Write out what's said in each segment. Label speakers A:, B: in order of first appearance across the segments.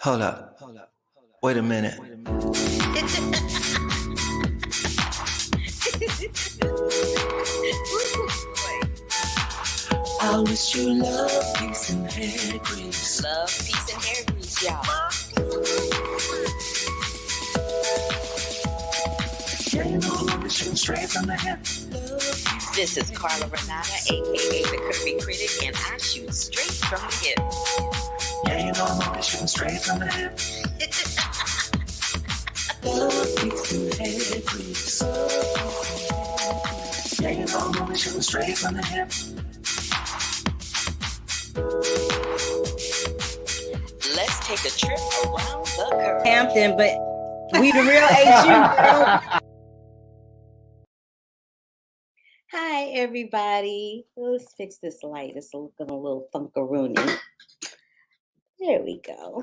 A: Hold up. Wait a minute. I wish you love, peace, and hair grease.
B: Love, peace, and hair grease, y'all.
A: Yeah, you know I'm shooting straight from the hip.
B: This is Carla Renata, aka the Curvy Critic, and I shoot straight from the hip.
A: Yeah, you know I'm shooting straight from the hip. Love, peace, and hair grease. Yeah, you know I'm shooting straight from the hip.
B: Let's take a trip around the curve.
C: Hampton, but we the real HU. Hi, everybody. Let's fix this light. It's looking a little funkaroony. There we go.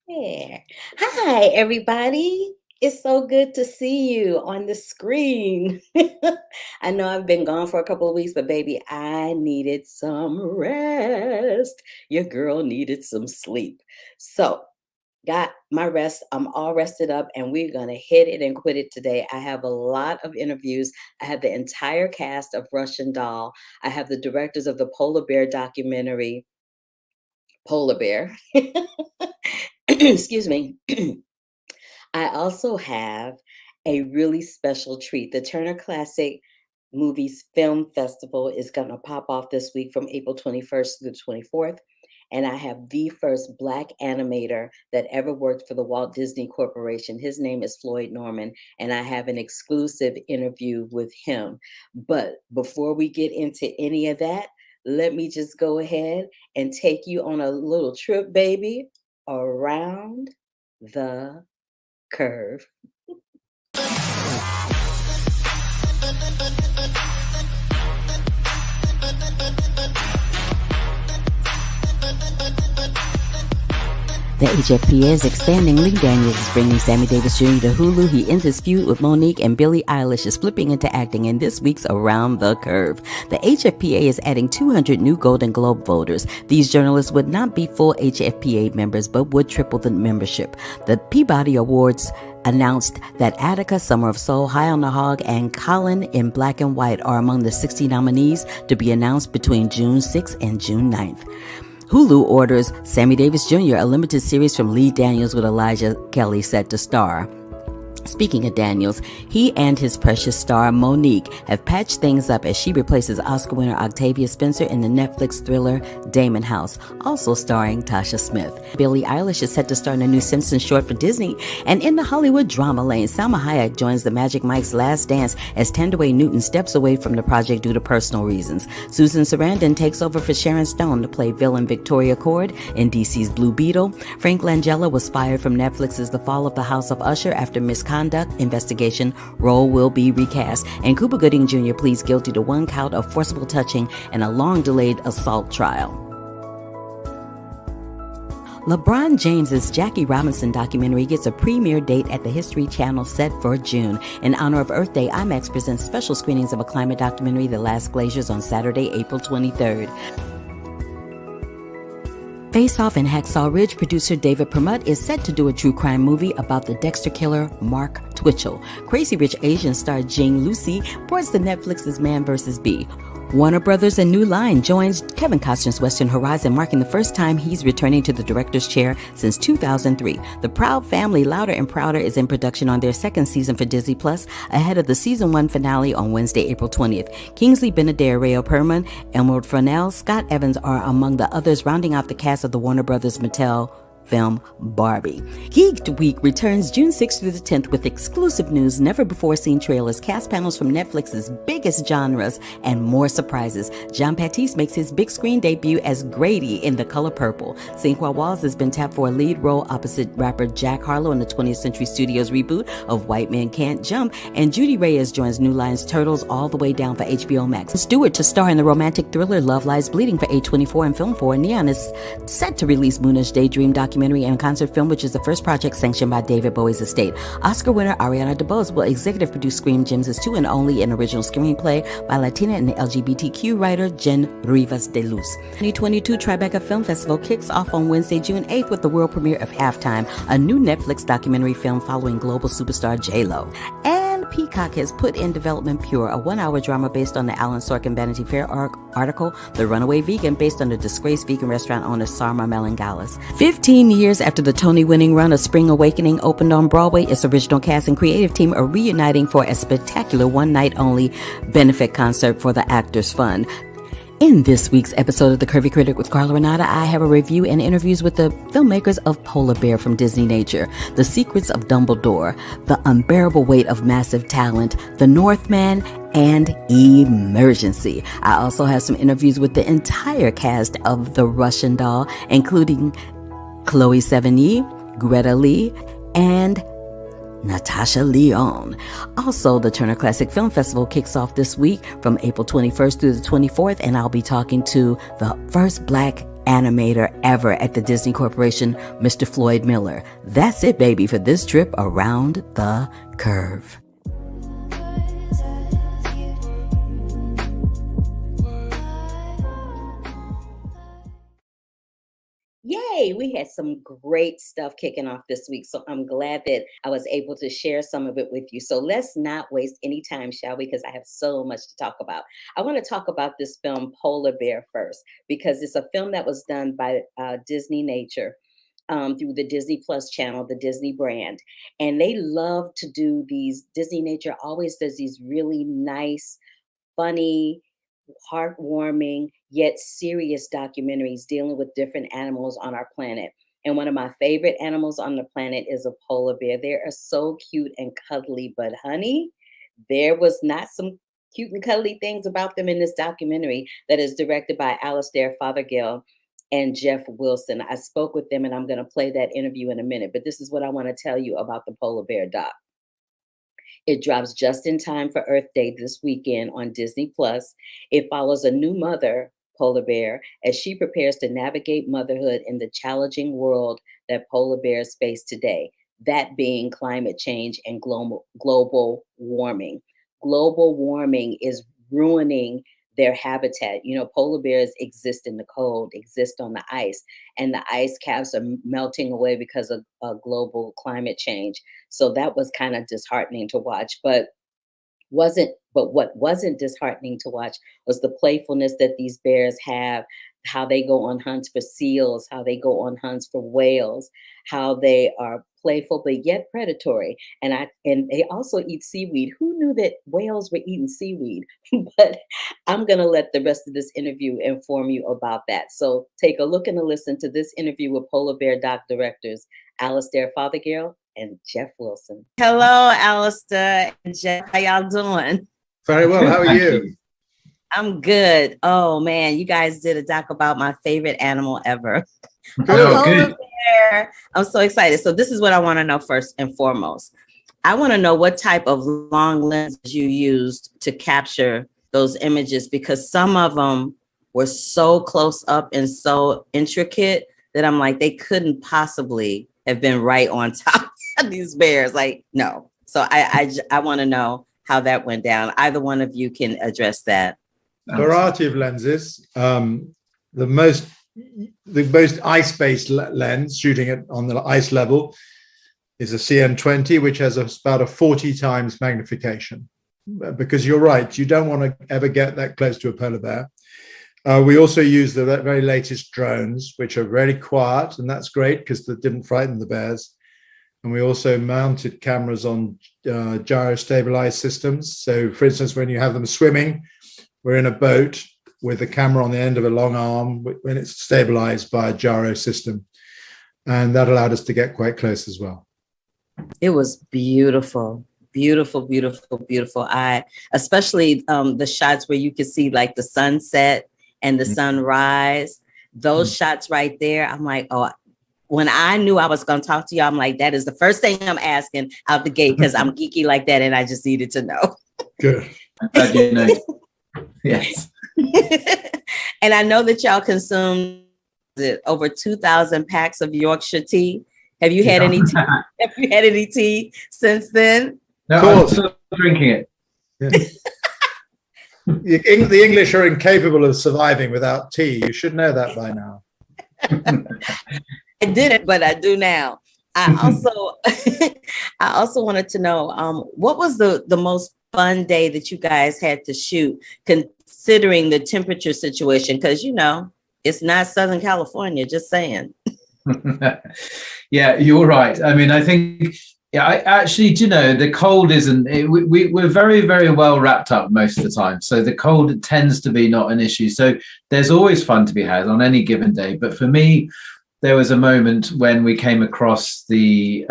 C: There. Hi, everybody. It's so good to see you on the screen. I know I've been gone for a couple of weeks, but baby, I needed some rest. Your girl needed some sleep. So, got my rest. I'm all rested up, and we're going to hit it and quit it today. I have a lot of interviews. I have the entire cast of Russian Doll. I have the directors of the Polar Bear documentary, Polar Bear. Excuse me. I also have a really special treat. The Turner Classic Movies Film Festival is going to pop off this week from April 21st through the 24th. And I have the first Black animator that ever worked for the Walt Disney Corporation. His name is Floyd Norman, and I have an exclusive interview with him. But before we get into any of that, let me just go ahead and take you on a little trip, baby, around the curve.
D: The HFPA is expanding. Lee Daniels is bringing Sammy Davis Jr. to Hulu. He ends his feud with Monique, and Billie Eilish is flipping into acting in this week's Around the Curve. The HFPA is adding 200 new Golden Globe voters. These journalists would not be full HFPA members, but would triple the membership. The Peabody Awards announced that Attica, Summer of Soul, High on the Hog, and Colin in Black and White are among the 60 nominees to be announced between June 6th and June 9th. Hulu orders Sammy Davis Jr., a limited series from Lee Daniels with Elijah Kelly set to star. Speaking of Daniels, he and his precious star Monique have patched things up as she replaces Oscar winner Octavia Spencer in the Netflix thriller Damon House, also starring Tasha Smith. Billie Eilish is set to star in a new Simpsons short for Disney, and in the Hollywood drama lane, Salma Hayek joins the Magic Mike's Last Dance as Tendaway Newton steps away from the project due to personal reasons. Susan Sarandon takes over for Sharon Stone to play villain Victoria Cord in DC's Blue Beetle. Frank Langella was fired from Netflix's The Fall of the House of Usher after misconduct investigation. Role will be recast, and Cuba Gooding Jr. pleads guilty to 1 count of forcible touching and a long-delayed assault trial. LeBron James's Jackie Robinson documentary gets a premiere date at the History Channel set for June. In honor of Earth Day, IMAX presents special screenings of a climate documentary, The Last Glaciers, on Saturday, April 23rd. Face Off and Hacksaw Ridge producer David Permut is set to do a true crime movie about the Dexter killer Mark Twitchell. Crazy Rich Asians star Jing Lucy boards the Netflix's Man vs. Bee. Warner Brothers and New Line joins Kevin Costner's Western Horizon, marking the first time he's returning to the director's chair since 2003. The Proud Family, Louder and Prouder, is in production on their second season for Disney Plus, ahead of the season 1 finale on Wednesday, April 20th. Kingsley Benadir, Rayo Perman, Emerald Fennell, Scott Evans are among the others rounding out the cast of the Warner Brothers Mattel film Barbie. Geeked Week returns June 6th through the 10th with exclusive news, never-before-seen trailers, cast panels from Netflix's biggest genres, and more surprises. John Batiste makes his big screen debut as Grady in The Color Purple. Sinqua Walls has been tapped for a lead role opposite rapper Jack Harlow in the 20th Century Studios reboot of White Men Can't Jump, and Judy Reyes joins New Line's Turtles All the Way Down for HBO Max. Stewart to star in the romantic thriller Love Lies Bleeding for A24 and Film 4. Neon is set to release Moona's Daydream documentary documentary and concert film, which is the first project sanctioned by David Bowie's estate. Oscar winner Ariana DeBose will executive produce Scream Gems' 2 and only an original screenplay by Latina and LGBTQ writer Jen Rivas de Luz. 2022 Tribeca Film Festival kicks off on Wednesday, June 8th with the world premiere of Halftime, a new Netflix documentary film following global superstar J-Lo. And Peacock has put in development Pure, a 1-hour drama based on the Alan Sorkin Vanity Fair article, The Runaway Vegan, based on the disgraced vegan restaurant owner Sarma Melangalis. 15 years after the Tony-winning run of Spring Awakening opened on Broadway, its original cast and creative team are reuniting for a spectacular one-night-only benefit concert for the Actors Fund. In this week's episode of The Curvy Critic with Carla Renata, I have a review and interviews with the filmmakers of Polar Bear from Disney Nature, The Secrets of Dumbledore, The Unbearable Weight of Massive Talent, The Northman, and Emergency. I also have some interviews with the entire cast of The Russian Doll, including Chloe Sevigny, Greta Lee, and Natasha Lyonne. Also, the Turner Classic Film Festival kicks off this week from April 21st through the 24th, and I'll be talking to the first Black animator ever at the Disney Corporation, Mr. Floyd Miller. That's it, baby, for this trip around the curve.
C: Yay, we had some great stuff kicking off this week. So I'm glad that I was able to share some of it with you. So let's not waste any time, shall we? Because I have so much to talk about. I want to talk about this film, Polar Bear, first, because it's a film that was done by Disney Nature through the Disney Plus channel, the Disney brand. And they love to do these, Disney Nature always does these really nice, funny, heartwarming, yet serious documentaries dealing with different animals on our planet. And one of my favorite animals on the planet is a polar bear. They are so cute and cuddly, but honey, there was not some cute and cuddly things about them in this documentary that is directed by Alistair Fothergill and Jeff Wilson. I spoke with them and I'm going to play that interview in a minute, but this is what I want to tell you about the Polar Bear doc. It drops just in time for Earth Day this weekend on Disney Plus. It follows a new mother, polar bear, as she prepares to navigate motherhood in the challenging world that polar bears face today, that being climate change and global warming. Global warming is ruining their habitat. You know, polar bears exist in the cold, exist on the ice, and the ice caps are melting away because of global climate change. So that was kind of disheartening to watch, but what wasn't disheartening to watch was the playfulness that these bears have, how they go on hunts for seals, how they go on hunts for whales, how they are playful but yet predatory. And they also eat seaweed. Who knew that whales were eating seaweed? But I'm going to let the rest of this interview inform you about that. So take a look and a listen to this interview with Polar Bear doc directors Alistair Fothergill and Jeff Wilson. Hello, Alistair and Jeff. How y'all doing?
E: Very well. How are you?
C: I'm good. Oh man, you guys did a doc about my favorite animal ever.
E: Good.
C: Bear. I'm so excited. So this is what I want to know first and foremost. I want to know what type of long lenses you used to capture those images, because some of them were so close up and so intricate that I'm like, they couldn't possibly have been right on top of these bears. Like, no. So I want to know how that went down. Either one of you can address that.
E: Variety of lenses. The most ice-based lens, shooting it on the ice level, is a CN20, which has about a 40 times magnification. Because you're right, you don't want to ever get that close to a polar bear. We also use the very latest drones, which are very quiet, and that's great because they didn't frighten the bears. And we also mounted cameras on gyro-stabilized systems. So, for instance, when you have them swimming, we're in a boat with a camera on the end of a long arm when it's stabilized by a gyro system. And that allowed us to get quite close as well.
C: It was beautiful. Beautiful, beautiful, beautiful. Especially the shots where you could see like the sunset and the sunrise, those shots right there. I'm like, oh, when I knew I was going to talk to you, I'm like, that is the first thing I'm asking out the gate, because I'm geeky like that. And I just needed to know.
E: Good.
F: Glad you know. Yes.
C: And I know that y'all consume
D: it? Over 2,000 packs of Yorkshire tea. Have you had any tea? Have you had any tea since then?
F: No, I'm still drinking it.
E: Yeah. The English are incapable of surviving without tea. You should know that by now.
D: I didn't, but I do now. I also, I also wanted to know, what was the most fun day that you guys had to shoot, considering the temperature situation? Because, you know, it's not Southern California, just saying.
F: Yeah, you're right. I mean, I think, yeah, I actually, do you know, the cold isn't, we're very, very well wrapped up most of the time. So the cold tends to be not an issue. So there's always fun to be had on any given day. But for me, there was a moment when we came across the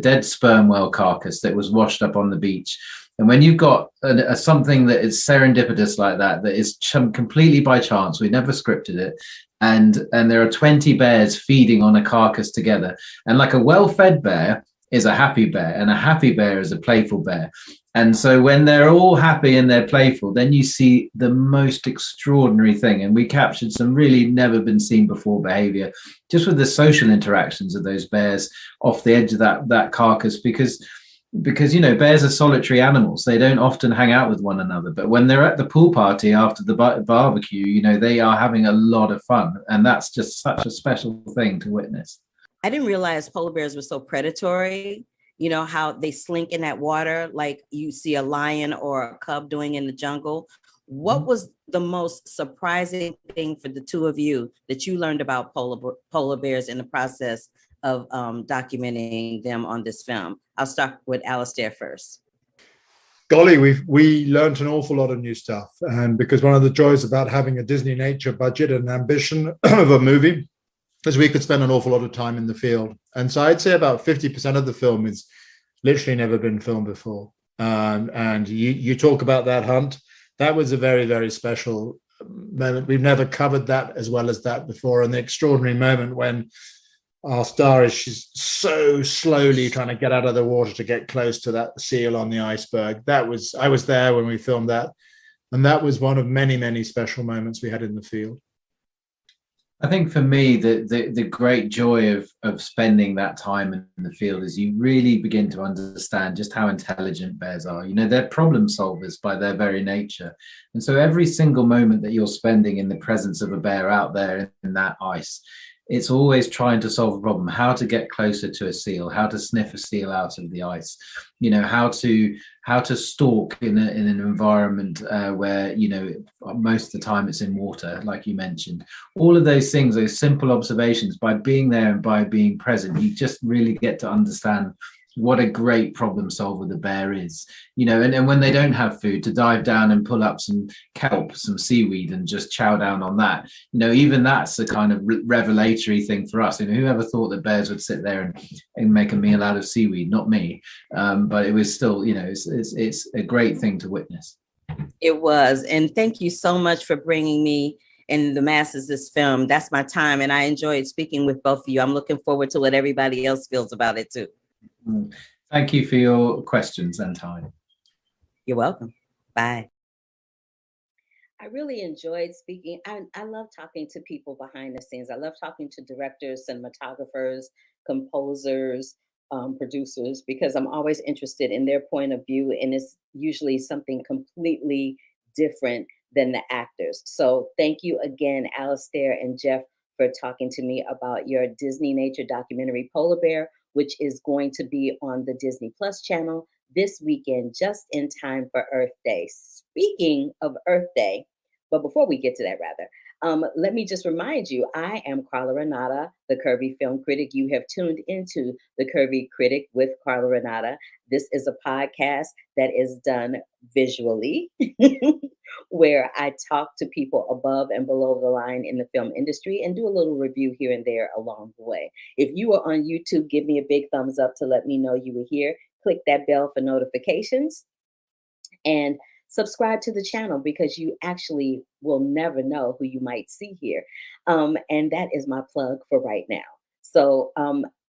F: dead sperm whale carcass that was washed up on the beach. And when you've got something that is serendipitous like that, that is completely by chance, we never scripted it, and there are 20 bears feeding on a carcass together, and like a well-fed bear is a happy bear, and a happy bear is a playful bear. And so when they're all happy and they're playful, then you see the most extraordinary thing. And we captured some really never been seen before behavior just with the social interactions of those bears off the edge of that carcass, because you know, bears are solitary animals. They don't often hang out with one another, but when they're at the pool party after the barbecue, you know, they are having a lot of fun, and that's just such a special thing to witness.
D: I didn't realize polar bears were so predatory. You know, how they slink in that water like you see a lion or a cub doing in the jungle. What was the most surprising thing for the two of you that you learned about polar bears in the process of documenting them on this film? I'll start with Alistair first.
E: Golly, we learned an awful lot of new stuff. And because one of the joys about having a Disney nature budget and ambition of a movie is we could spend an awful lot of time in the field. And so I'd say about 50% of the film is literally never been filmed before. And you talk about that hunt. That was a very, very special moment. We've never covered that as well as that before. And the extraordinary moment when our star is, she's so slowly trying to get out of the water to get close to that seal on the iceberg. I was there when we filmed that. And that was one of many, many special moments we had in the field.
F: I think for me, the great joy of spending that time in the field is you really begin to understand just how intelligent bears are. You know, they're problem solvers by their very nature. And so every single moment that you're spending in the presence of a bear out there in that ice, it's always trying to solve a problem, how to get closer to a seal, how to sniff a seal out of the ice, you know, how to stalk in an environment where, you know, most of the time it's in water, like you mentioned. All of those things, those simple observations, by being there and by being present, you just really get to understand what a great problem solver the bear is, you know, and when they don't have food, to dive down and pull up some kelp, some seaweed, and just chow down on that. You know, even that's a kind of revelatory thing for us. You know, whoever thought that bears would sit there and make a meal out of seaweed? Not me. But it was still, you know, it's a great thing to witness.
D: It was. And thank you so much for bringing me and the masses this film. That's my time. And I enjoyed speaking with both of you. I'm looking forward to what everybody else feels about it too.
F: Thank you for your questions and time.
D: You're welcome. Bye.
C: I really enjoyed speaking. I love talking to people behind the scenes. I love talking to directors, cinematographers, composers, producers, because I'm always interested in their point of view, and it's usually something completely different than the actors. So thank you again, Alistair and Jeff, for talking to me about your Disney nature documentary, Polar Bear, which is going to be on the Disney Plus channel this weekend, just in time for Earth Day. Speaking of Earth Day, but before we get to that, let me just remind you, I am Carla Renata, the Curvy Film Critic. You have tuned into the Curvy Critic with Carla Renata. This is a podcast that is done visually, where I talk to people above and below the line in the film industry and do a little review here and there along the way. If you are on YouTube, give me a big thumbs up to let me know you were here. Click that bell for notifications and subscribe to the channel, because you actually will never know who you might see here. And that is my plug for right now. So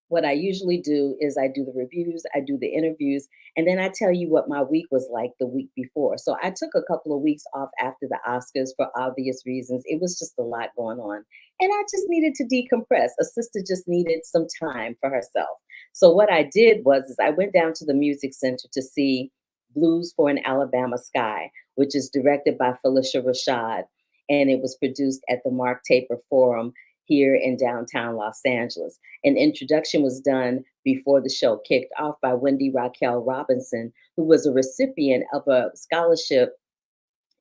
C: what I usually do is I do the reviews, I do the interviews, and then I tell you what my week was like the week before. So I took a couple of weeks off after the Oscars for obvious reasons. It was just a lot going on And I just needed to decompress. A sister just needed some time for herself. So what I did was is I went down to the music center to see Blues for an Alabama Sky, which is directed by Felicia Rashad, and it was produced at the Mark Taper Forum here in downtown Los Angeles. An introduction was done before the show kicked off by Wendy Raquel Robinson, who was a recipient of a scholarship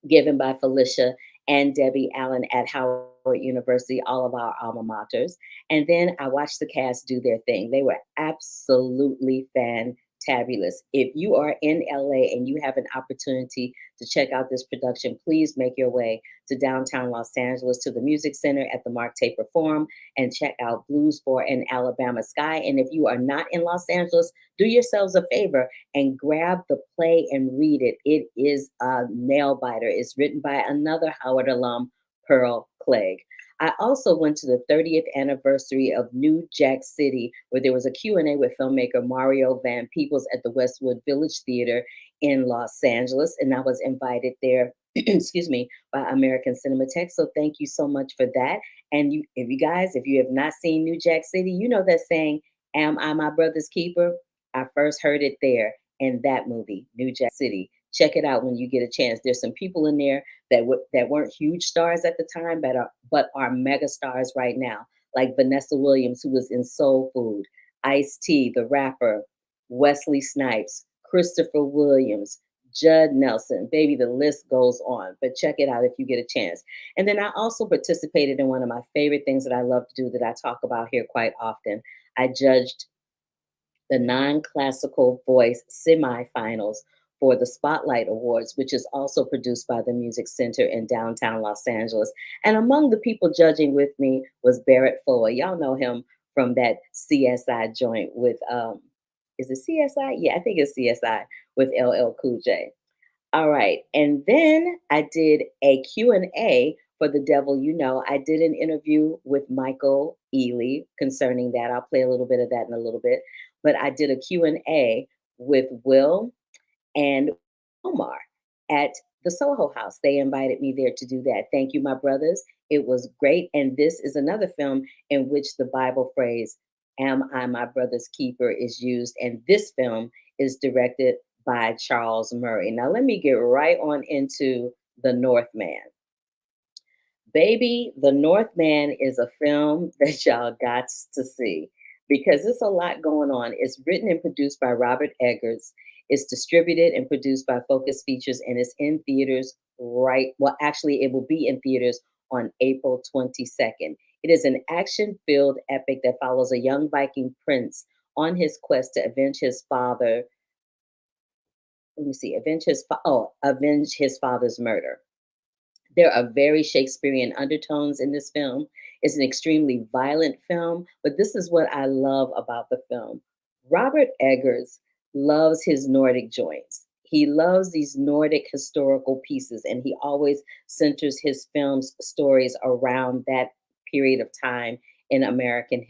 C: given by Felicia and Debbie Allen at Howard University, all of our alma maters. And then I watched the cast do their thing. They were absolutely fantabulous. If you are in LA and you have an opportunity to check out this production, please make your way to downtown Los Angeles to the Music Center at the Mark Taper Forum and check out Blues for an Alabama Sky. And if you are not in Los Angeles, do yourselves a favor and grab the play and read it. It is a nail biter. It's written by another Howard alum, Pearl Clegg. I also went to the 30th anniversary of New Jack City, where there was a Q&A with filmmaker Mario Van Peebles at the Westwood Village Theater in Los Angeles, and I was invited there, excuse me, by American Cinematheque. So thank you so much for that. And if you have not seen New Jack City, you know that saying, "Am I my brother's keeper?" I first heard it there in that movie, New Jack City. Check it out when you get a chance. There's some people in there that weren't huge stars at the time, but are mega stars right now, like Vanessa Williams, who was in Soul Food, Ice-T, the rapper, Wesley Snipes, Christopher Williams, Judd Nelson. Baby, the list goes on. But check it out if you get a chance. And then I also participated in one of my favorite things that I love to do that I talk about here quite often. I judged the non-classical voice semifinals for the Spotlight Awards, which is also produced by the Music Center in downtown Los Angeles. And among the people judging with me was Barrett Fuller. Y'all know him from that CSI joint with, is it CSI? Yeah, I think it's CSI with LL Cool J. All right. And then I did a Q&A for The Devil You Know. I did an interview with Michael Ealy concerning that. I'll play a little bit of that in a little bit. But I did a Q&A with Will and Omar at the Soho House. They invited me there to do that. Thank you, my brothers. It was great. And this is another film in which the Bible phrase, "Am I my brother's keeper?" is used. And this film is directed by Charles Murray. Now, let me get right on into The Northman. Baby, The Northman is a film that y'all got to see because there's a lot going on. It's written and produced by Robert Eggers. It's distributed and produced by Focus Features, and it's in theaters actually, it will be in theaters on April 22nd. It is an action-filled epic that follows a young Viking prince on his quest to avenge his father. Let me see, avenge his father's murder. There are very Shakespearean undertones in this film. It's an extremely violent film, but this is what I love about the film. Robert Eggers loves his Nordic joints. He loves these Nordic historical pieces, and he always centers his film's stories around that period of time in American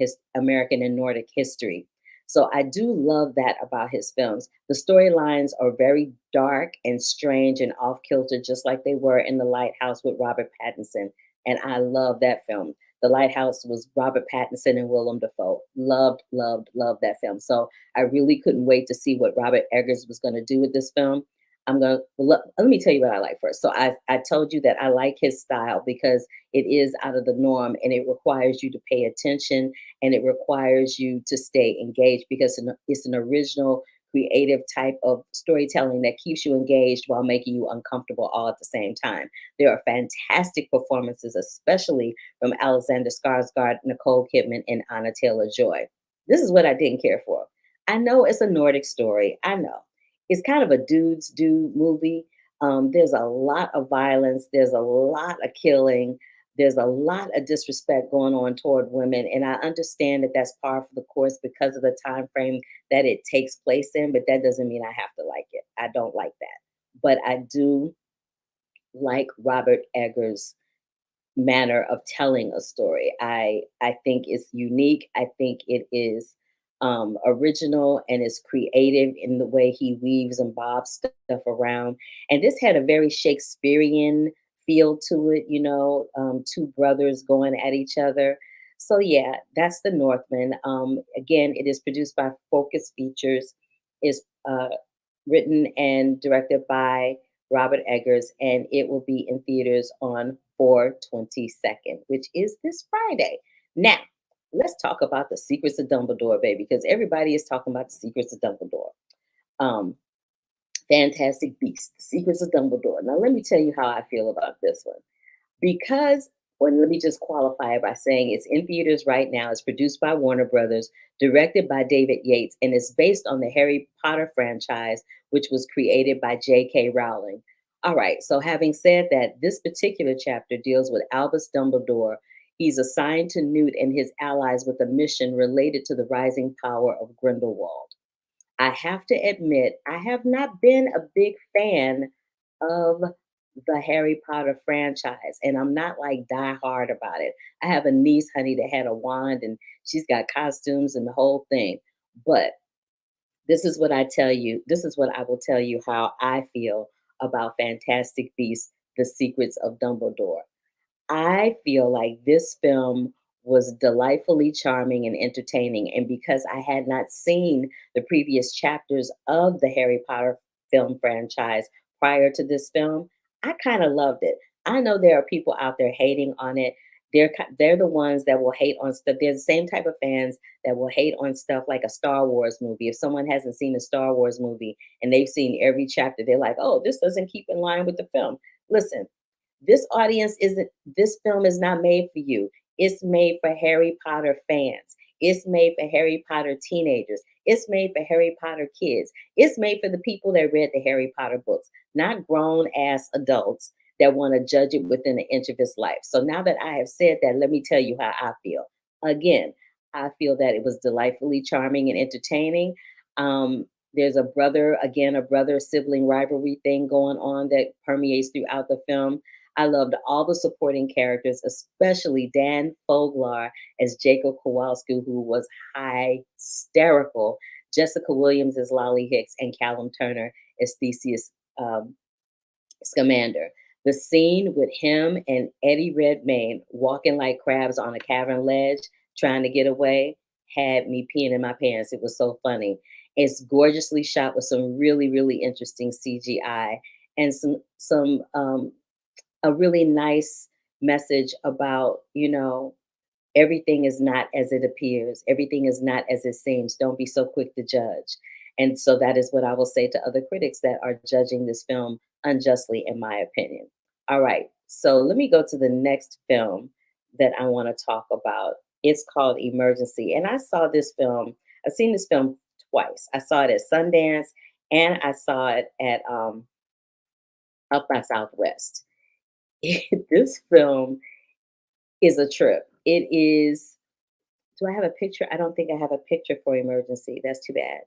C: and Nordic history. So I do love that about his films. The storylines are very dark and strange and off kilter, just like they were in The Lighthouse with Robert Pattinson. And I love that film. The Lighthouse was Robert Pattinson and Willem Dafoe. Loved, loved, loved that film. So I really couldn't wait to see what Robert Eggers was going to do with this film. Let me tell you what I like first. So I told you that I like his style because it is out of the norm and it requires you to pay attention and it requires you to stay engaged because it's an original, creative type of storytelling that keeps you engaged while making you uncomfortable all at the same time. There are fantastic performances, especially from Alexander Skarsgård, Nicole Kidman, and Anna Taylor-Joy. This is what I didn't care for. I know it's a Nordic story. I know. It's kind of a dudes do movie. There's a lot of violence. There's a lot of killing. There's a lot of disrespect going on toward women. And I understand that that's par for the course because of the time frame that it takes place in, but that doesn't mean I have to like it. I don't like that. But I do like Robert Eggers' manner of telling a story. I think it's unique. I think it is original and is creative in the way he weaves and bobs stuff around. And this had a very Shakespearean feel to it, two brothers going at each other. So yeah, that's the Northman. Again, it is produced by Focus Features, is written and directed by Robert Eggers, and it will be in theaters on 4/22nd, which is this Friday. Now, let's talk about the Secrets of Dumbledore, baby, because everybody is talking about the Secrets of Dumbledore. Um, Fantastic Beasts, The Secrets of Dumbledore. Now, let me tell you how I feel about this one. Because, or let me just qualify it by saying it's in theaters right now. It's produced by Warner Brothers, directed by David Yates, and it's based on the Harry Potter franchise, which was created by J.K. Rowling. All right, so having said that, this particular chapter deals with Albus Dumbledore. He's assigned to Newt and his allies with a mission related to the rising power of Grindelwald. I have to admit, I have not been a big fan of the Harry Potter franchise, and I'm not like die hard about it. I have a niece, honey, that had a wand and she's got costumes and the whole thing. But this is what I tell you. This is what I will tell you how I feel about Fantastic Beasts: The Secrets of Dumbledore. I feel like this film was delightfully charming and entertaining. And because I had not seen the previous chapters of the Harry Potter film franchise prior to this film, I kind of loved it. I know there are people out there hating on it. They're the ones that will hate on stuff. They're the same type of fans that will hate on stuff like a Star Wars movie. If someone hasn't seen a Star Wars movie and they've seen every chapter, they're like, oh, this doesn't keep in line with the film. Listen, this film is not made for you. It's made for Harry Potter fans. It's made for Harry Potter teenagers. It's made for Harry Potter kids. It's made for the people that read the Harry Potter books, not grown ass adults that want to judge it within an inch of its life. So now that I have said that, let me tell you how I feel. Again, I feel that it was delightfully charming and entertaining. There's a brother sibling rivalry thing going on that permeates throughout the film. I loved all the supporting characters, especially Dan Foglar as Jacob Kowalski, who was hysterical. Jessica Williams as Lolly Hicks, and Callum Turner as Theseus Scamander. The scene with him and Eddie Redmayne walking like crabs on a cavern ledge, trying to get away, had me peeing in my pants. It was so funny. It's gorgeously shot with some really, really interesting CGI and some a really nice message about, everything is not as it appears. Everything is not as it seems. Don't be so quick to judge. And so that is what I will say to other critics that are judging this film unjustly, in my opinion. All right. So let me go to the next film that I want to talk about. It's called Emergency. And I saw this film, I've seen this film twice. I saw it at Sundance and I saw it at Up by Southwest. This film is a trip. It is. Do I have a picture? I don't think I have a picture for Emergency. That's too bad.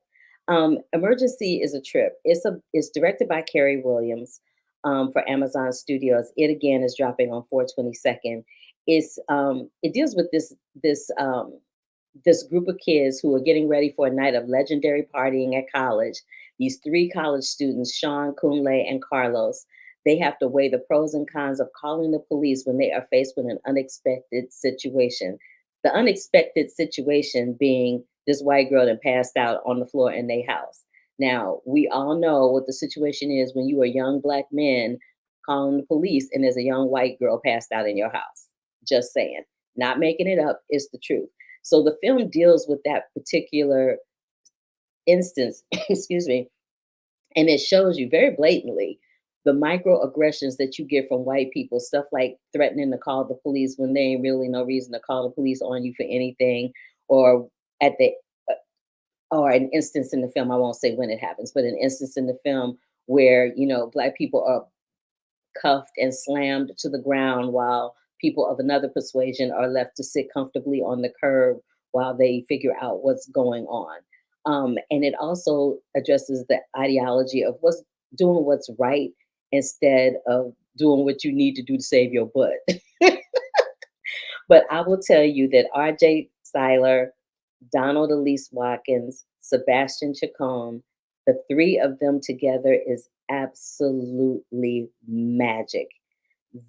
C: Emergency is a trip. It's directed by Carrie Williams for Amazon Studios. It again is dropping on 4/22nd. It deals with this group of kids who are getting ready for a night of legendary partying at college. These three college students, Sean, Kunle, and Carlos, they have to weigh the pros and cons of calling the police when they are faced with an unexpected situation. The unexpected situation being this white girl that passed out on the floor in their house. Now, we all know what the situation is when you are young Black men calling the police and there's a young white girl passed out in your house. Just saying. Not making it up, it's the truth. So the film deals with that particular instance, excuse me, and it shows you very blatantly the microaggressions that you get from white people, stuff like threatening to call the police when there ain't really no reason to call the police on you for anything, or at the or an instance in the film, I won't say when it happens, but an instance in the film where, Black people are cuffed and slammed to the ground while people of another persuasion are left to sit comfortably on the curb while they figure out what's going on. And it also addresses the ideology of doing what's right instead of doing what you need to do to save your butt. But I will tell you that R.J. Seiler, Donald Elise Watkins, Sebastian Chacon, the three of them together is absolutely magic.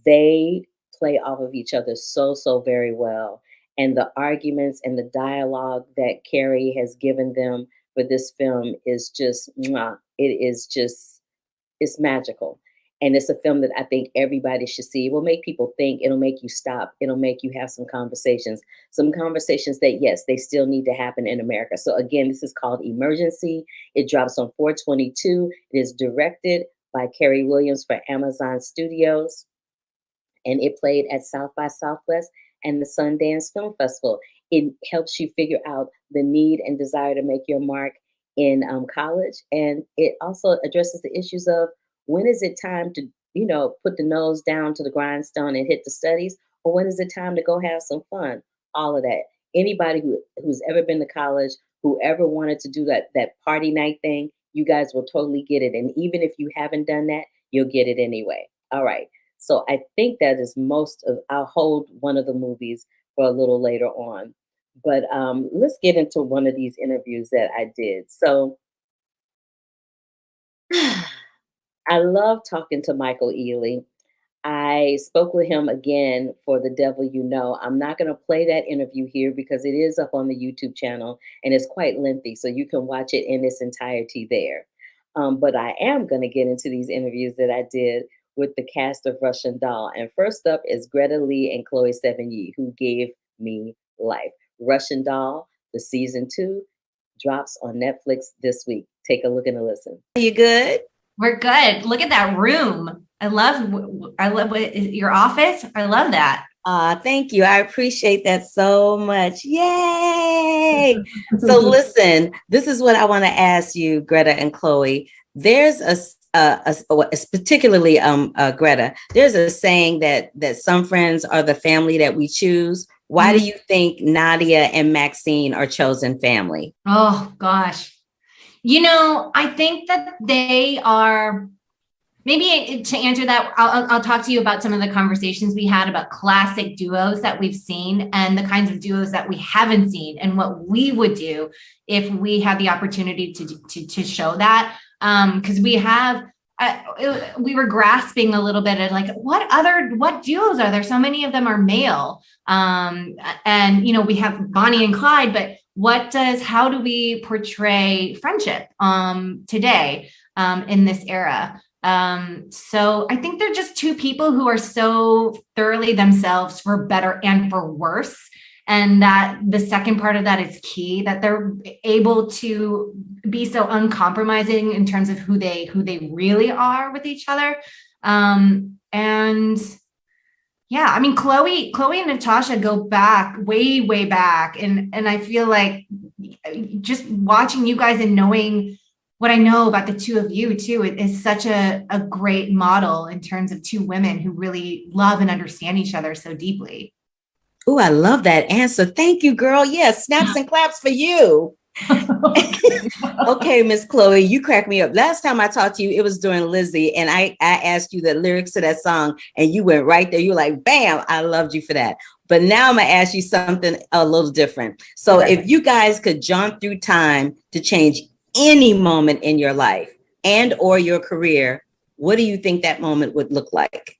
C: They play off of each other so very well. And the arguments and the dialogue that Carrie has given them for this film is just, mwah, it is just, it's magical. And it's a film that I think everybody should see. It will make people think, it'll make you stop, it'll make you have some conversations that, yes, they still need to happen in America. So again, this is called Emergency. It drops on 4/22. It is directed by Carrie Williams for Amazon Studios. And it played at South by Southwest and the Sundance Film Festival. It helps you figure out the need and desire to make your mark in college. And it also addresses the issues of, when is it time to, put the nose down to the grindstone and hit the studies? Or when is it time to go have some fun? All of that. Anybody who's ever been to college, whoever wanted to do that party night thing, you guys will totally get it. And even if you haven't done that, you'll get it anyway. All right. So I think that is most of, I'll hold one of the movies for a little later on. But let's get into one of these interviews that I did. So I love talking to Michael Ealy. I spoke with him again for The Devil You Know. I'm not going to play that interview here because it is up on the YouTube channel and it's quite lengthy, so you can watch it in its entirety there. But I am going to get into these interviews that I did with the cast of Russian Doll. And first up is Greta Lee and Chloe Sevigny, who gave me life. Russian Doll, the season 2, drops on Netflix this week. Take a look and a listen. Are you good?
G: We're good. Look at that room. I love your office. I love that.
C: Thank you. I appreciate that so much. Yay. So listen, this is what I want to ask you, Greta and Chloe. There's particularly Greta, there's a saying that some friends are the family that we choose. Why do you think Nadia and Maxine are chosen family?
G: Oh, gosh. I think that they are, maybe to answer that, I'll talk to you about some of the conversations we had about classic duos that we've seen and the kinds of duos that we haven't seen and what we would do if we had the opportunity to show that. Because we were grasping a little bit at like, what duos are there? So many of them are male. And, we have Bonnie and Clyde, but how do we portray friendship today in this era? So I think they're just two people who are so thoroughly themselves, for better and for worse. And that the second part of that is key, that they're able to be so uncompromising in terms of who they really are with each other. And yeah, I mean, Chloe and Natasha go back, way back. And I feel like just watching you guys and knowing what I know about the two of you too, it is such a great model in terms of two women who really love and understand each other so deeply.
C: Oh, I love that answer. Thank you, girl. Yes, snaps and claps for you. Okay, Miss Chloe, you crack me up. Last time I talked to you, it was during Lizzie, and I asked you the lyrics to that song, and you went right there. You were like, bam, I loved you for that. But now I'm going to ask you something a little different. So if you guys could jaunt through time to change any moment in your life and or your career, what do you think that moment would look like?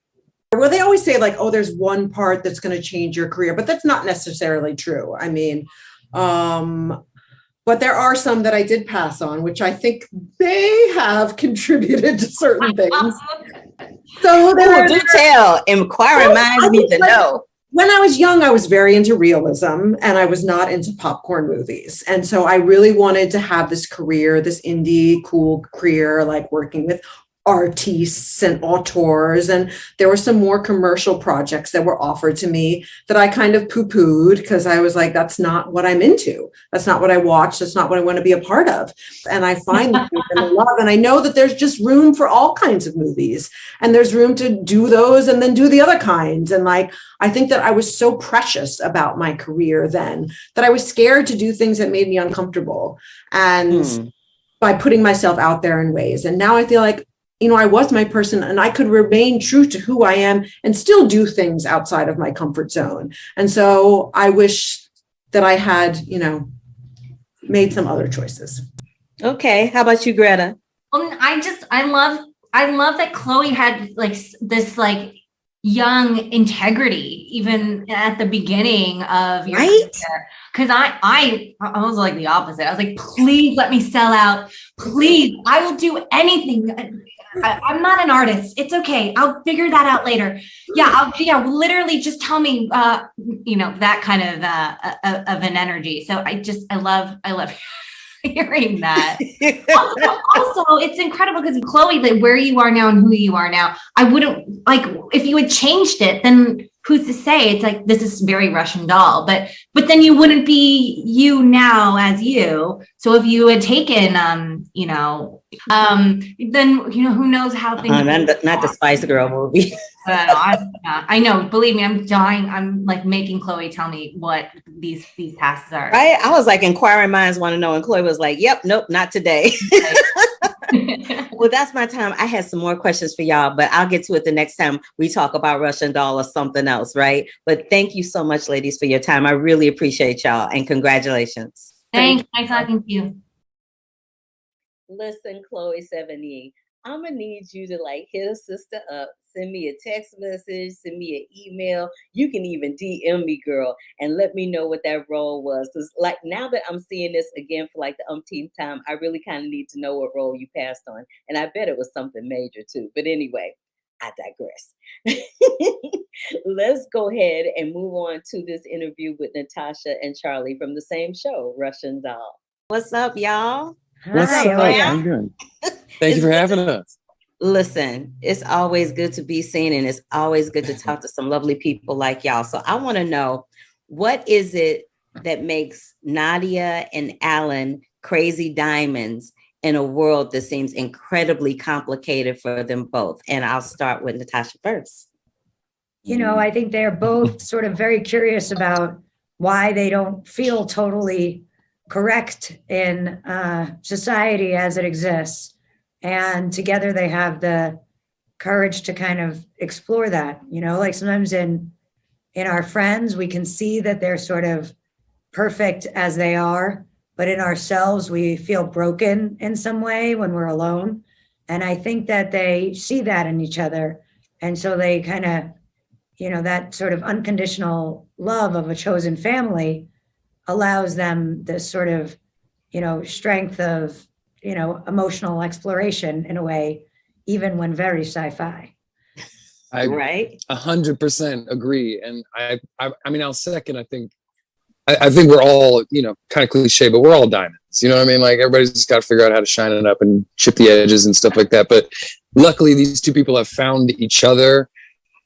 H: Well, they always say like, oh, there's one part that's going to change your career, but that's not necessarily true. I mean, but there are some that I did pass on, which I think they have contributed to certain things. So
C: do tell. Inquiring minds need to know.
H: When I was young, I was very into realism and I was not into popcorn movies. And so I really wanted to have this career, this indie cool career, like working with artists and auteurs. And there were some more commercial projects that were offered to me that I kind of poo-pooed because I was like, that's not what I'm into. That's not what I watch. That's not what I want to be a part of. And I find them a love. And I know that there's just room for all kinds of movies and there's room to do those and then do the other kinds. And like, I think that I was so precious about my career then that I was scared to do things that made me uncomfortable and by putting myself out there in ways. And now I feel like, I was my person and I could remain true to who I am and still do things outside of my comfort zone. And so I wish that I had, made some other choices.
C: Okay. How about you, Greta?
G: Well, I love that Chloe had like this, like young integrity, even at the beginning of your
C: Right?
G: career. Because I was like the opposite. I was like, please let me sell out. Please, I will do anything. I'm not an artist. It's okay. I'll figure that out later. Yeah, literally just tell me, that kind of an energy. So I love hearing that. also, it's incredible because Chloe, like where you are now and who you are now, I wouldn't like if you had changed it, then who's to say? It's like this is very Russian doll, but then you wouldn't be you now as you. So if you had taken then who knows how things
C: not the Spice Girl movie.
G: I know, believe me, I'm dying. I'm like making Chloe tell me what these tasks are.
C: Right? I was like, inquiring minds want to know, and Chloe was like, yep, nope, not today. Well, that's my time. I had some more questions for y'all, but I'll get to it the next time we talk about Russian doll or something else, right? But thank you so much, ladies, for your time. I really appreciate y'all, and congratulations.
G: Thanks. Nice talking to you.
C: Listen, Chloe 70, I'm gonna need you to like hit a sister up, send me a text message, send me an email. You can even DM me, girl, and let me know what that role was. Because like now that I'm seeing this again for like the umpteenth time, I really kind of need to know what role you passed on. And I bet it was something major too. But anyway, I digress. Let's go ahead and move on to this interview with Natasha and Charlie from the same show, Russian Doll. What's up, y'all?
I: What's up? How you doing? Thank you for having us.
C: Listen, it's always good to be seen, and it's always good to talk to some lovely people like y'all. So I want to know, what is it that makes Nadia and Alan crazy diamonds in a world that seems incredibly complicated for them both? And I'll start with Natasha first.
J: I think they're both sort of very curious about why they don't feel totally correct in society as it exists. And together they have the courage to kind of explore that, like sometimes in our friends, we can see that they're sort of perfect as they are, but in ourselves, we feel broken in some way when we're alone. And I think that they see that in each other. And so they kind of, that sort of unconditional love of a chosen family allows them this sort of, strength of, emotional exploration in a way, even when very sci-fi.
I: I
C: right?
I: 100% agree. And I mean, I'll second, I think we're all, kind of cliche, but we're all diamonds. You know what I mean? Like everybody's just got to figure out how to shine it up and chip the edges and stuff like that. But luckily these two people have found each other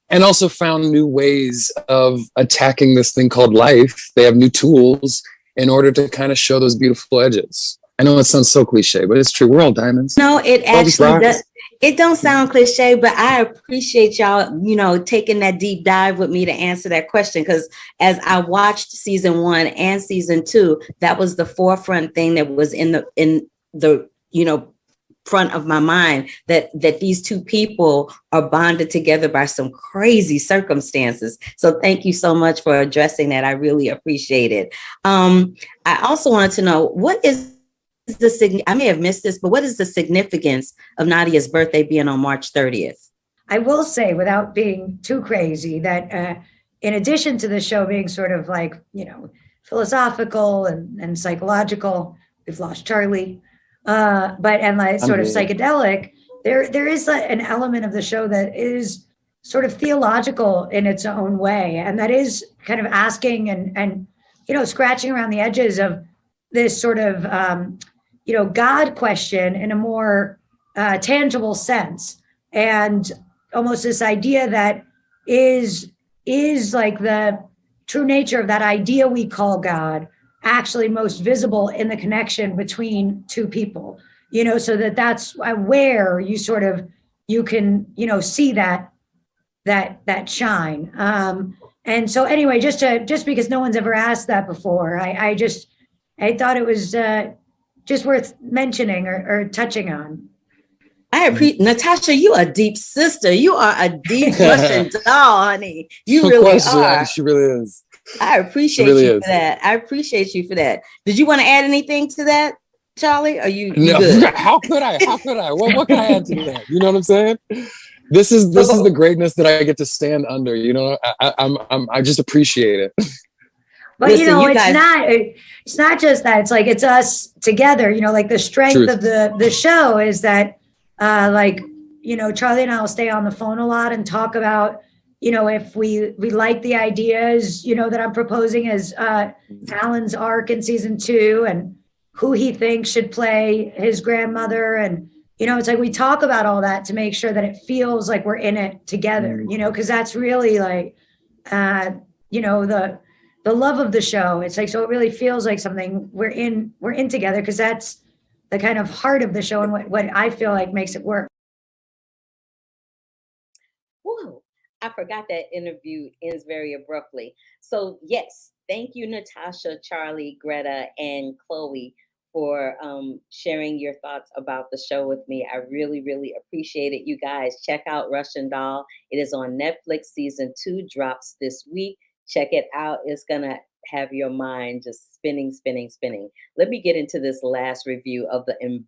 I: and also found new ways of attacking this thing called life. They have new tools in order to kind of show those beautiful edges. I know it sounds so cliche, but it's true. We're all diamonds.
C: No, it actually does. It don't sound cliche, but I appreciate y'all, taking that deep dive with me to answer that question. Because as I watched season 1 and season 2, that was the forefront thing that was in the front of my mind, that these two people are bonded together by some crazy circumstances. So thank you so much for addressing that. I really appreciate it. I also wanted to know, what is I may have missed this, but what is the significance of Nadia's birthday being on March 30th?
J: I will say, without being too crazy, that in addition to the show being sort of like, philosophical and psychological, we've lost Charlie, and like sort of psychedelic, there is an element of the show that is sort of theological in its own way. And that is kind of asking and scratching around the edges of this sort of, God question in a more tangible sense. And almost this idea that is like the true nature of that idea we call God actually most visible in the connection between two people, so that's where you can see that shine. And so anyway, just because no one's ever asked that before, I thought it was just worth mentioning or touching on.
C: I appreciate, Natasha, you a deep sister. You are a deep Russian doll, honey. You really are.
I: She really is.
C: I appreciate you for that. I appreciate you for that. Did you want to add anything to that, Charlie? Are you
I: no,
C: good?
I: How could I? What can I add to that? You know what I'm saying? this is the greatness that I get to stand under. You know, I just appreciate it.
J: But
C: Listen,
J: you know,
C: you guys-
J: it's not just that. It's like it's us together. You know, like the strength
I: Truth.
J: of the show is that, like, you know, Charlie and I will stay on the phone a lot and talk about, you know, if we like the ideas, you know, that I'm proposing as Alan's arc in season 2, and who he thinks should play his grandmother, and you know, it's like we talk about all that to make sure that it feels like we're in it together. You know, because that's really like, you know, the love of the show. It's like, so it really feels like something we're in together, because that's the kind of heart of the show and what I feel like makes it work.
C: Whoa, I forgot that interview ends very abruptly. So yes, thank you, Natasha, Charlie, Greta, and Chloe for sharing your thoughts about the show with me. I really, really appreciate it. You guys, check out Russian Doll. It is on Netflix. Season 2 drops this week. Check it out. It's gonna have your mind just spinning, spinning, spinning. Let me get into this last review of the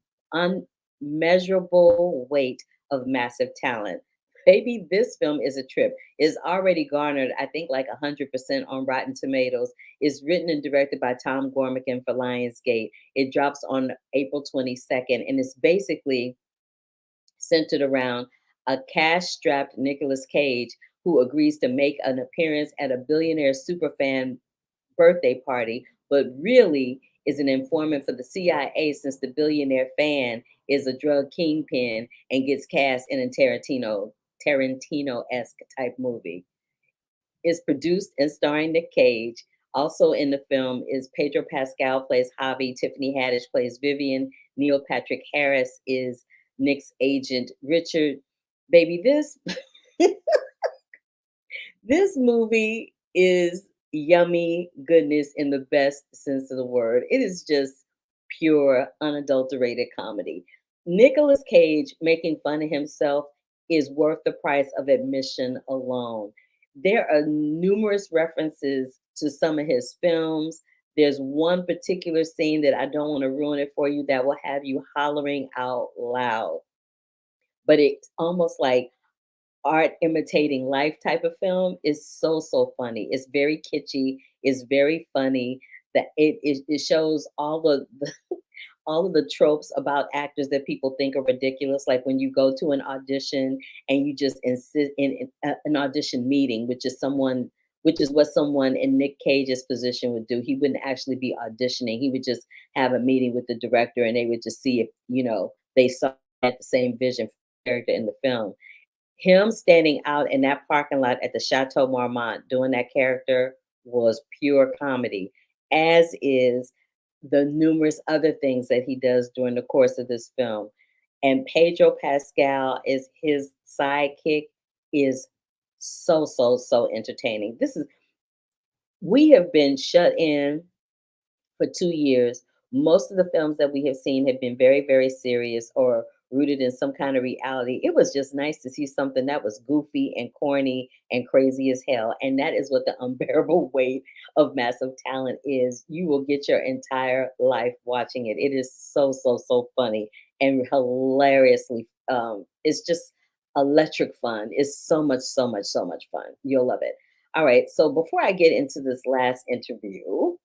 C: unmeasurable weight of massive talent. Baby, this film is a trip. It's already garnered, I think, like 100% on Rotten Tomatoes. It's written and directed by Tom Gormican for Lionsgate. It drops on April 22nd, and it's basically centered around a cash-strapped Nicolas Cage who agrees to make an appearance at a billionaire superfan birthday party, but really is an informant for the CIA, since the billionaire fan is a drug kingpin and gets cast in a Tarantino-esque type movie. It's produced and starring Nick Cage. Also in the film is Pedro Pascal plays Javi, Tiffany Haddish plays Vivian, Neil Patrick Harris is Nick's agent Richard. Baby, this this movie is yummy goodness in the best sense of the word. It is just pure, unadulterated comedy. Nicolas Cage making fun of himself is worth the price of admission alone. There are numerous references to some of his films. There's one particular scene that I don't want to ruin it for you that will have you hollering out loud. But it's almost like art imitating life type of film. Is so funny. It's very kitschy. It's very funny. That it shows all the all of the tropes about actors that people think are ridiculous. Like when you go to an audition and you just insist in an audition meeting, which is what someone in Nick Cage's position would do. He wouldn't actually be auditioning. He would just have a meeting with the director, and they would just see if, you know, they saw the same vision for the character in the film. Him standing out in that parking lot at the Chateau Marmont doing that character was pure comedy, as is the numerous other things that he does during the course of this film. And Pedro Pascal is his sidekick, is so entertaining. We have been shut in for 2 years. Most of the films that we have seen have been very, very serious or rooted in some kind of reality. It was just nice to see something that was goofy and corny and crazy as hell. And that is what the unbearable weight of massive talent is. You will get your entire life watching it. It is so funny and hilariously, it's just electric fun. It's so much fun. You'll love it. All right, so before I get into this last interview,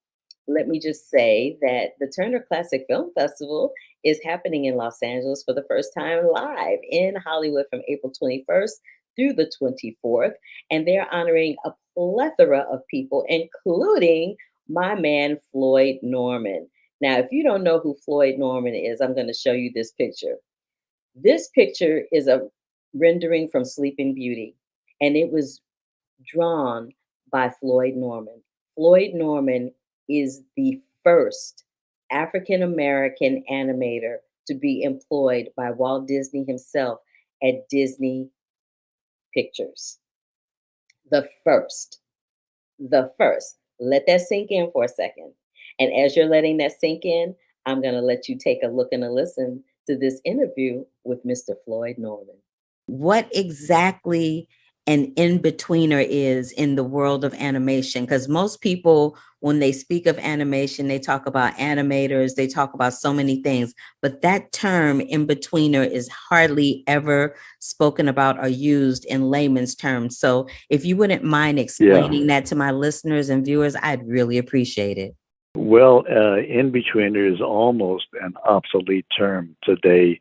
C: let me just say that the Turner Classic Film Festival is happening in Los Angeles for the first time live in Hollywood from April 21st through the 24th. And they're honoring a plethora of people, including my man, Floyd Norman. Now, if you don't know who Floyd Norman is, I'm going to show you this picture. This picture is a rendering from Sleeping Beauty, and it was drawn by Floyd Norman. Floyd Norman is the first African-American animator to be employed by Walt Disney himself at Disney Pictures. The first. Let that sink in for a second. And as you're letting that sink in, I'm going to let you take a look and a listen to this interview with Mr. Floyd Norman.
D: What exactly an in-betweener is in the world of animation? Because most people, when they speak of animation, they talk about animators, they talk about so many things, but that term in-betweener is hardly ever spoken about or used in layman's terms. So if you wouldn't mind explaining that to my listeners and viewers, I'd really appreciate it.
K: Well, in-betweener is almost an obsolete term today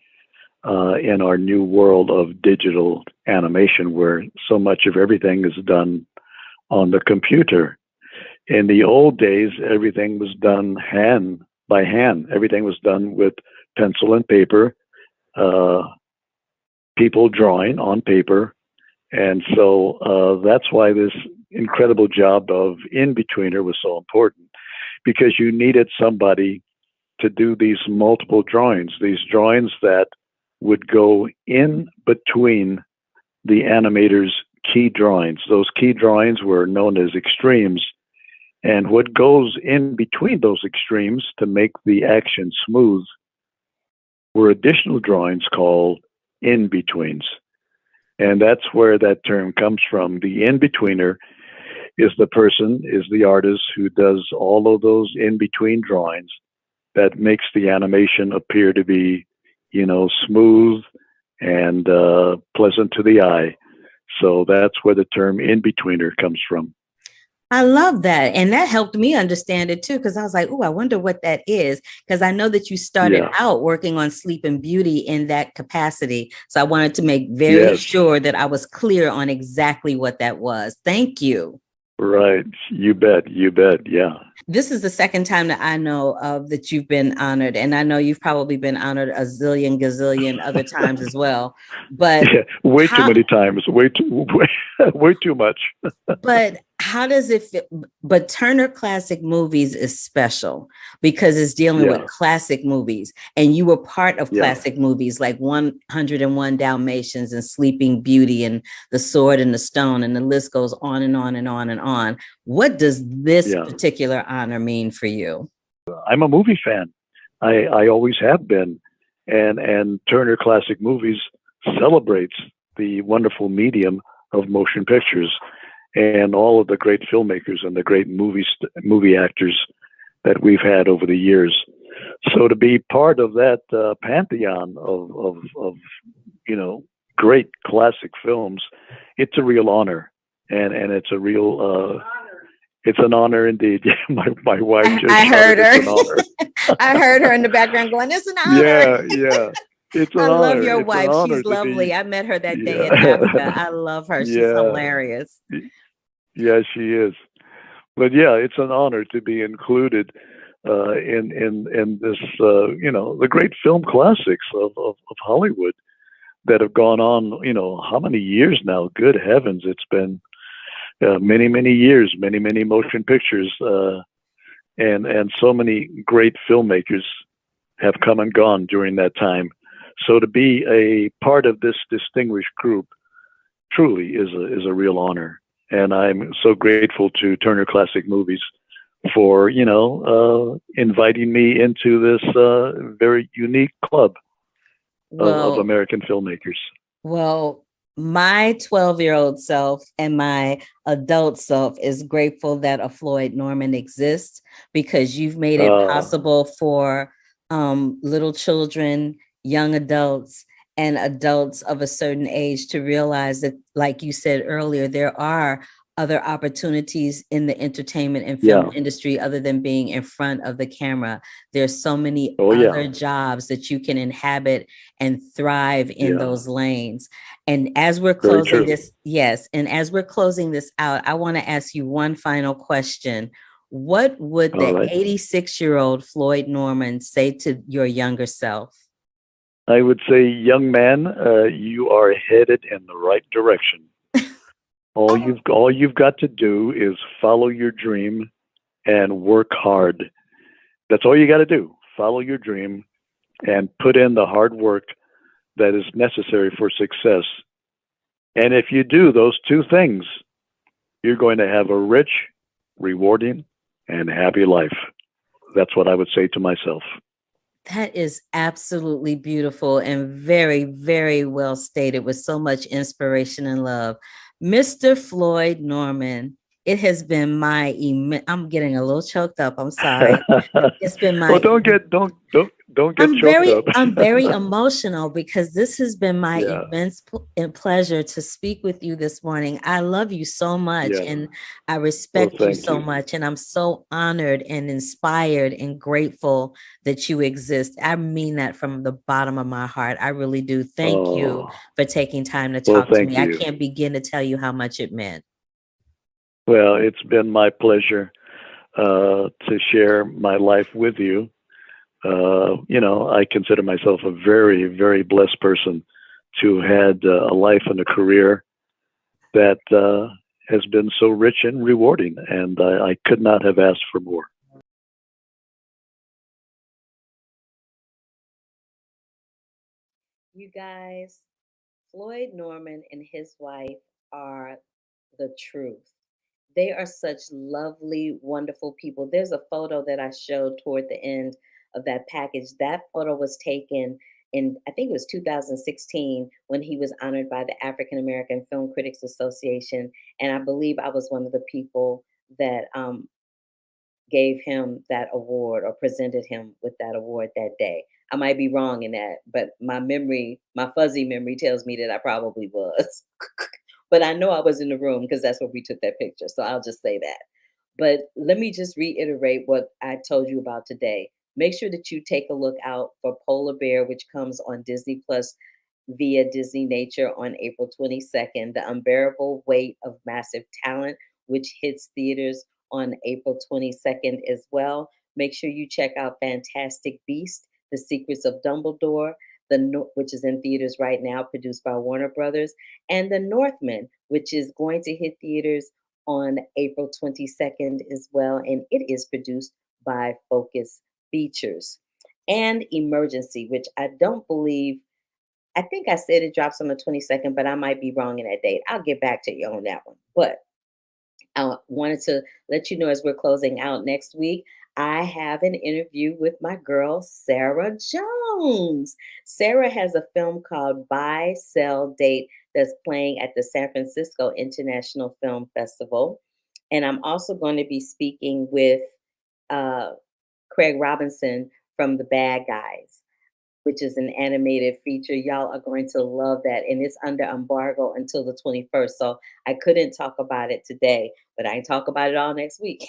K: in our new world of digital animation, where so much of everything is done on the computer. In the old days, everything was done by hand. Everything was done with pencil and paper, people drawing on paper. And so that's why this incredible job of in-betweener was so important, because you needed somebody to do these multiple drawings that would go in between the animator's key drawings. Those key drawings were known as extremes. And what goes in between those extremes to make the action smooth were additional drawings called in-betweens. And that's where that term comes from. The in-betweener is the artist who does all of those in-between drawings that makes the animation appear to be, smooth and pleasant to the eye. So that's where the term in-betweener comes from.
D: I love that. And that helped me understand it too, because I was like, oh, I wonder what that is. Because I know that you started out working on Sleeping Beauty in that capacity. So I wanted to make very sure that I was clear on exactly what that was. Thank you.
K: Right. You bet. Yeah.
D: This is the second time that I know of that you've been honored. And I know you've probably been honored a zillion, gazillion other times as well. But
K: way too many times. Way too much.
D: But how does it fit? But Turner Classic Movies is special because it's dealing with classic movies. And you were part of classic movies like 101 Dalmatians and Sleeping Beauty and The Sword and the Stone. And the list goes on and on and on and on. What does this particular honor mean for you?
K: I'm a movie fan. I always have been. And Turner Classic Movies celebrates the wonderful medium of motion pictures and all of the great filmmakers and the great movie actors that we've had over the years. So to be part of that pantheon of great classic films, it's a real honor, and it's a real it's an honor indeed. My wife just
D: I heard her. I heard her in the background going, "It's an honor."
K: Yeah. It's an
D: I
K: honor.
D: love your wife. She's lovely. I met her that day in Africa. I love her. She's hilarious.
K: Yeah, she is. But it's an honor to be included in this, the great film classics of Hollywood that have gone on, how many years now? Good heavens, it's been many, many years, many, many motion pictures, and so many great filmmakers have come and gone during that time. So to be a part of this distinguished group truly is a real honor. And I'm so grateful to Turner Classic Movies for, inviting me into this very unique club of American filmmakers. Well,
D: my 12-year-old self and my adult self is grateful that a Floyd Norman exists, because you've made it possible for little children, young adults, and adults of a certain age to realize that, like you said earlier, there are other opportunities in the entertainment and film industry other than being in front of the camera. There's so many other jobs that you can inhabit and thrive in those lanes. And as we're closing this, and as we're closing this out, I want to ask you one final question. What would the 86-year-old Floyd Norman say to your younger self?
K: I would say, young man, you are headed in the right direction. All you've got to do is follow your dream and work hard. That's all you got to do. Follow your dream and put in the hard work that is necessary for success. And if you do those two things, you're going to have a rich, rewarding, and happy life. That's what I would say to myself.
D: That is absolutely beautiful and very, very well stated with so much inspiration and love. Mr. Floyd Norman, it has been my I'm getting a little choked up. I'm sorry. It's been my
K: Well, don't get choked up.
D: I'm very emotional because this has been my
K: Yeah.
D: immense pleasure to speak with you this morning. I love you so much,
K: Yeah.
D: and I respect you
K: thank
D: so
K: you.
D: much, and I'm so honored and inspired and grateful that you exist. I mean that from the bottom of my heart. I really do. Thank you
K: Oh,
D: for taking time to
K: well,
D: talk to
K: thank
D: me. I
K: you.
D: can't begin to tell you how much it meant.
K: Well, it's been my pleasure to share my life with you. I consider myself a very, very blessed person to have had a life and a career that has been so rich and rewarding, and I could not have asked for more.
C: You guys, Floyd Norman and his wife are the truth. They are such lovely, wonderful people. There's a photo that I showed toward the end of that package. That photo was taken in, I think it was 2016, when he was honored by the African American Film Critics Association. And I believe I was one of the people that gave him that award or presented him with that award that day. I might be wrong in that, but my fuzzy memory tells me that I probably was. But I know I was in the room because that's where we took that picture. So I'll just say that. But let me just reiterate what I told you about today. Make sure that you take a look out for Polar Bear, which comes on Disney Plus via Disney Nature on April 22nd. The Unbearable Weight of Massive Talent, which hits theaters on April 22nd as well. Make sure you check out Fantastic Beast, The Secrets of Dumbledore, which is in theaters right now, produced by Warner Brothers, and The Northman, which is going to hit theaters on April 22nd as well, and it is produced by Focus Features. And Emergency, which I don't believe, I think I said it drops on the 22nd, but I might be wrong in that date. I'll get back to you on that one. But I wanted to let you know as we're closing out next week, I have an interview with my girl, Sarah Jones. Sarah has a film called Buy, Sell, Date that's playing at the San Francisco International Film Festival. And I'm also going to be speaking with Craig Robinson from The Bad Guys, which is an animated feature. Y'all are going to love that. And it's under embargo until the 21st. So I couldn't talk about it today, but I can talk about it all next week.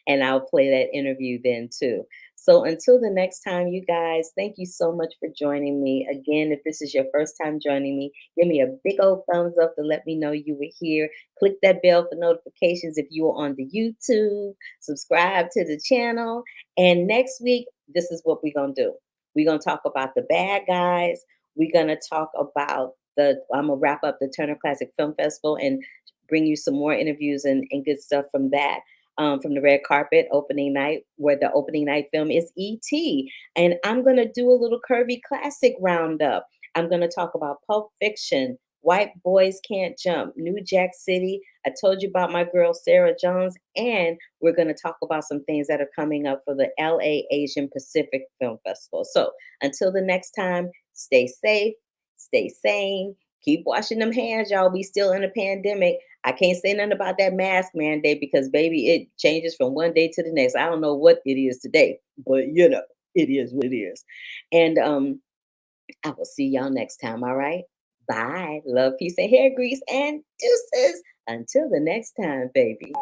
C: And I'll play that interview then too. So until the next time, you guys, thank you so much for joining me. Again, if this is your first time joining me, give me a big old thumbs up to let me know you were here. Click that bell for notifications if you are on the YouTube. Subscribe to the channel. And next week, this is what we're going to do. We're going to talk about The Bad Guys. We're going to talk about I'm going to wrap up the Turner Classic Film Festival and bring you some more interviews and good stuff from that. From the red carpet opening night, where the opening night film is E.T. And I'm going to do a little curvy classic roundup. I'm going to talk about Pulp Fiction, White Boys Can't Jump, New Jack City. I told you about my girl, Sarah Jones. And we're going to talk about some things that are coming up for the LA Asian Pacific Film Festival. So until the next time, stay safe, stay sane, keep washing them hands, y'all. We still in a pandemic. I can't say nothing about that mask mandate because, baby, it changes from one day to the next. I don't know what it is today, but it is what it is. And I will see y'all next time. All right. Bye. Love, peace, and hair grease, and deuces. Until the next time, baby.